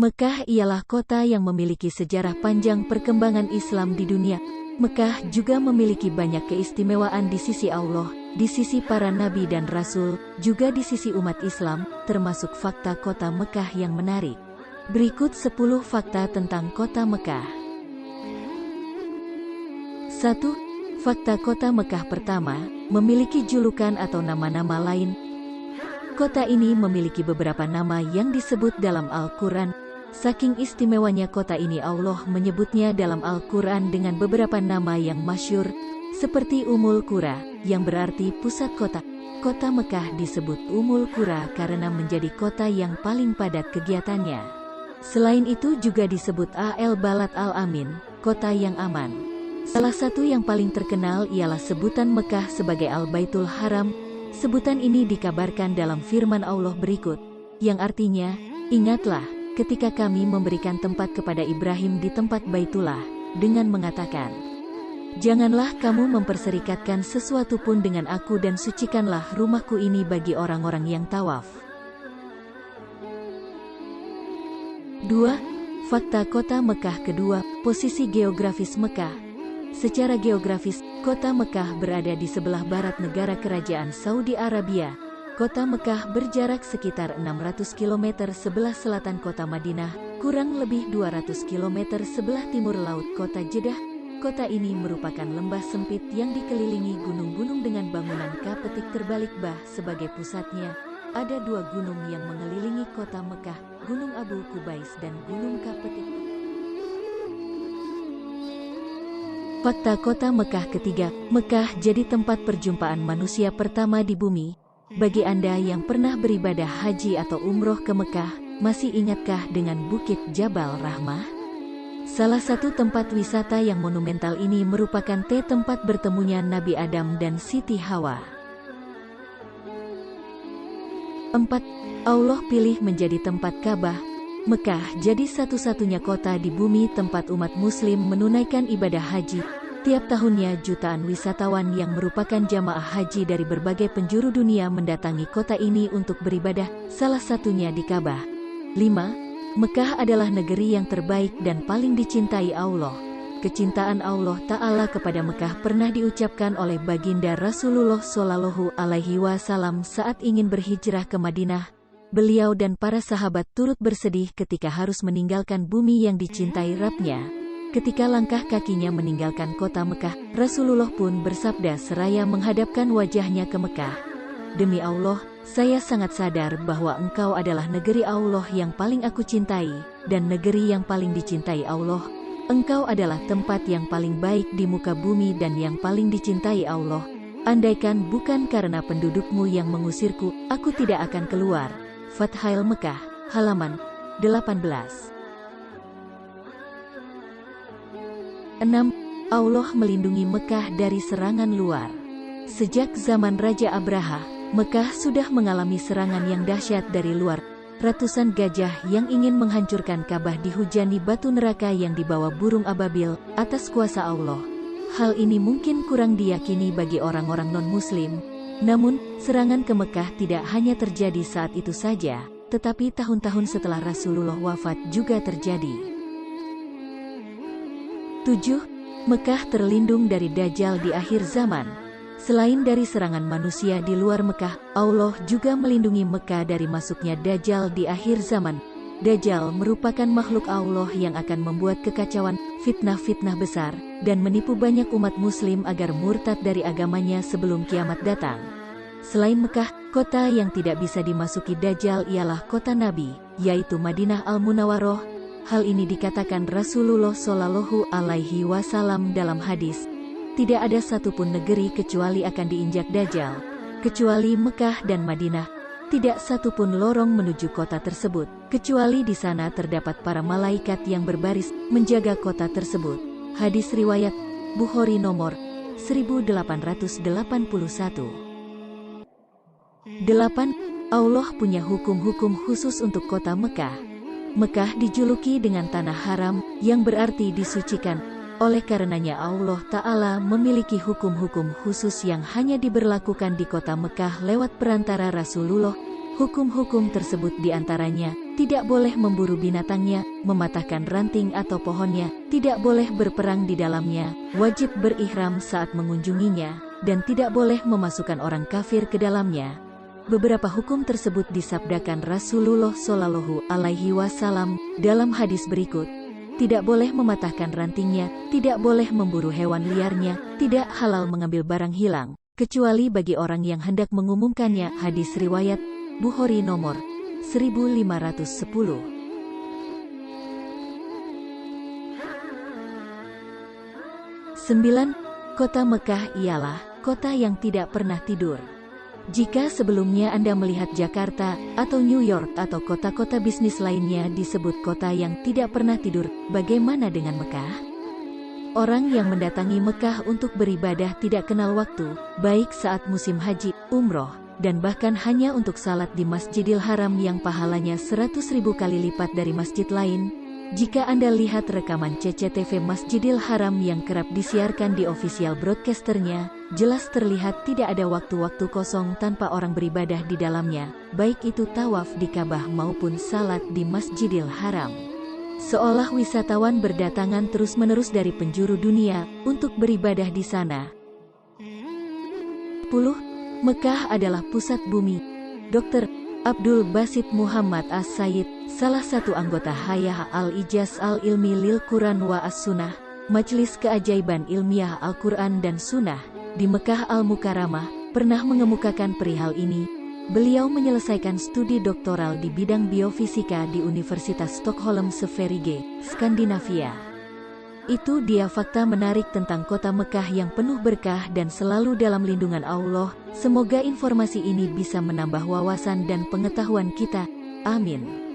Mekah ialah kota yang memiliki sejarah panjang perkembangan Islam di dunia. Mekah juga memiliki banyak keistimewaan di sisi Allah, di sisi para nabi dan rasul, juga di sisi umat Islam, termasuk fakta kota Mekah yang menarik. Berikut 10 fakta tentang kota Mekah. 1. Fakta kota Mekah pertama, memiliki julukan atau nama-nama lain. Kota ini memiliki beberapa nama yang disebut dalam Al-Quran. Saking istimewanya kota ini, Allah menyebutnya dalam Al-Quran dengan beberapa nama yang masyhur, seperti Ummul Qura, yang berarti pusat kota. Kota Mekah disebut Ummul Qura karena menjadi kota yang paling padat kegiatannya. Selain itu juga disebut Al-Balad Al-Amin, kota yang aman. Salah satu yang paling terkenal ialah sebutan Mekah sebagai Al-Baitul Haram. Sebutan ini dikabarkan dalam firman Allah berikut, yang artinya, ingatlah, ketika kami memberikan tempat kepada Ibrahim di tempat Baitullah, dengan mengatakan, janganlah kamu memperserikatkan sesuatu pun dengan aku dan sucikanlah rumahku ini bagi orang-orang yang tawaf. 2. Fakta kota Mekah kedua, posisi geografis Mekah. Secara geografis, kota Mekah berada di sebelah barat negara kerajaan Saudi Arabia. Kota Mekah berjarak sekitar 600 km sebelah selatan kota Madinah, kurang lebih 200 km sebelah timur laut kota Jeddah. Kota ini merupakan lembah sempit yang dikelilingi gunung-gunung dengan bangunan Kapetik terbalik bah sebagai pusatnya. Ada 2 gunung yang mengelilingi kota Mekah, Gunung Abu Kubais dan Gunung Kapetik. Fakta kota Mekah ketiga, Mekah jadi tempat perjumpaan manusia pertama di bumi. Bagi Anda yang pernah beribadah haji atau umroh ke Mekah, masih ingatkah dengan Bukit Jabal Rahmah? Salah satu tempat wisata yang monumental ini merupakan tempat bertemunya Nabi Adam dan Siti Hawa. 4. Allah pilih menjadi tempat Ka'bah. Mekah jadi satu-satunya kota di bumi tempat umat muslim menunaikan ibadah haji. Tiap tahunnya jutaan wisatawan yang merupakan jamaah haji dari berbagai penjuru dunia mendatangi kota ini untuk beribadah, salah satunya di Ka'bah. 5. Mekah adalah negeri yang terbaik dan paling dicintai Allah. Kecintaan Allah Ta'ala kepada Mekah pernah diucapkan oleh baginda Rasulullah Shallallahu Alaihi Wasallam saat ingin berhijrah ke Madinah. Beliau dan para sahabat turut bersedih ketika harus meninggalkan bumi yang dicintai Rabb-Nya. Ketika langkah kakinya meninggalkan kota Mekah, Rasulullah pun bersabda seraya menghadapkan wajahnya ke Mekah. Demi Allah, saya sangat sadar bahwa engkau adalah negeri Allah yang paling aku cintai, dan negeri yang paling dicintai Allah. Engkau adalah tempat yang paling baik di muka bumi dan yang paling dicintai Allah. Andaikan bukan karena pendudukmu yang mengusirku, aku tidak akan keluar. Fathail Mekah, halaman 18. 6. Allah melindungi Mekah dari serangan luar. Sejak zaman Raja Abraha, Mekah sudah mengalami serangan yang dahsyat dari luar. Ratusan gajah yang ingin menghancurkan Ka'bah dihujani batu neraka yang dibawa burung ababil atas kuasa Allah. Hal ini mungkin kurang diyakini bagi orang-orang non-muslim. Namun, serangan ke Mekah tidak hanya terjadi saat itu saja, tetapi tahun-tahun setelah Rasulullah wafat juga terjadi. 7. Mekah terlindung dari Dajjal di akhir zaman. Selain dari serangan manusia di luar Mekah, Allah juga melindungi Mekah dari masuknya Dajjal di akhir zaman. Dajjal merupakan makhluk Allah yang akan membuat kekacauan, fitnah-fitnah besar, dan menipu banyak umat muslim agar murtad dari agamanya sebelum kiamat datang. Selain Mekah, kota yang tidak bisa dimasuki Dajjal ialah kota Nabi, yaitu Madinah Al-Munawwaroh. Hal ini dikatakan Rasulullah Shallallahu Alaihi Wasallam dalam hadis, tidak ada satupun negeri kecuali akan diinjak Dajjal, kecuali Mekah dan Madinah. Tidak satupun lorong menuju kota tersebut, kecuali di sana terdapat para malaikat yang berbaris menjaga kota tersebut. Hadis riwayat Bukhari nomor 1881. 8. Allah punya hukum-hukum khusus untuk kota Mekah. Mekah dijuluki dengan tanah haram, yang berarti disucikan. Oleh karenanya Allah Ta'ala memiliki hukum-hukum khusus yang hanya diberlakukan di kota Mekah lewat perantara Rasulullah. Hukum-hukum tersebut diantaranya, tidak boleh memburu binatangnya, mematahkan ranting atau pohonnya, tidak boleh berperang di dalamnya, wajib berihram saat mengunjunginya, dan tidak boleh memasukkan orang kafir ke dalamnya. Beberapa hukum tersebut disabdakan Rasulullah Shallallahu Alaihi Wasallam dalam hadis berikut. Tidak boleh mematahkan rantingnya, tidak boleh memburu hewan liarnya, tidak halal mengambil barang hilang, kecuali bagi orang yang hendak mengumumkannya. Hadis riwayat Bukhari nomor 1510. 9. Kota Mekah ialah kota yang tidak pernah tidur. Jika sebelumnya Anda melihat Jakarta, atau New York atau kota-kota bisnis lainnya disebut kota yang tidak pernah tidur, bagaimana dengan Mekah? Orang yang mendatangi Mekah untuk beribadah tidak kenal waktu, baik saat musim haji, umroh, dan bahkan hanya untuk salat di Masjidil Haram yang pahalanya 100.000 kali lipat dari masjid lain. Jika Anda lihat rekaman CCTV Masjidil Haram yang kerap disiarkan di official broadcasternya, jelas terlihat tidak ada waktu-waktu kosong tanpa orang beribadah di dalamnya, baik itu tawaf di Ka'bah maupun salat di Masjidil Haram. Seolah wisatawan berdatangan terus-menerus dari penjuru dunia untuk beribadah di sana. 10. Mekah adalah pusat bumi. Dr. Abdul Basit Muhammad As-Sayyid, salah satu anggota Hay'ah al-Ijaz al-Ilmi lil Quran wa As-Sunnah, Majelis Keajaiban Ilmiah Al-Quran dan Sunnah, di Mekah Al-Mukarramah, pernah mengemukakan perihal ini. Beliau menyelesaikan studi doktoral di bidang biofisika di Universitas Stockholm Sverige, Skandinavia. Itu dia fakta menarik tentang kota Mekah yang penuh berkah dan selalu dalam lindungan Allah. Semoga informasi ini bisa menambah wawasan dan pengetahuan kita. Amin.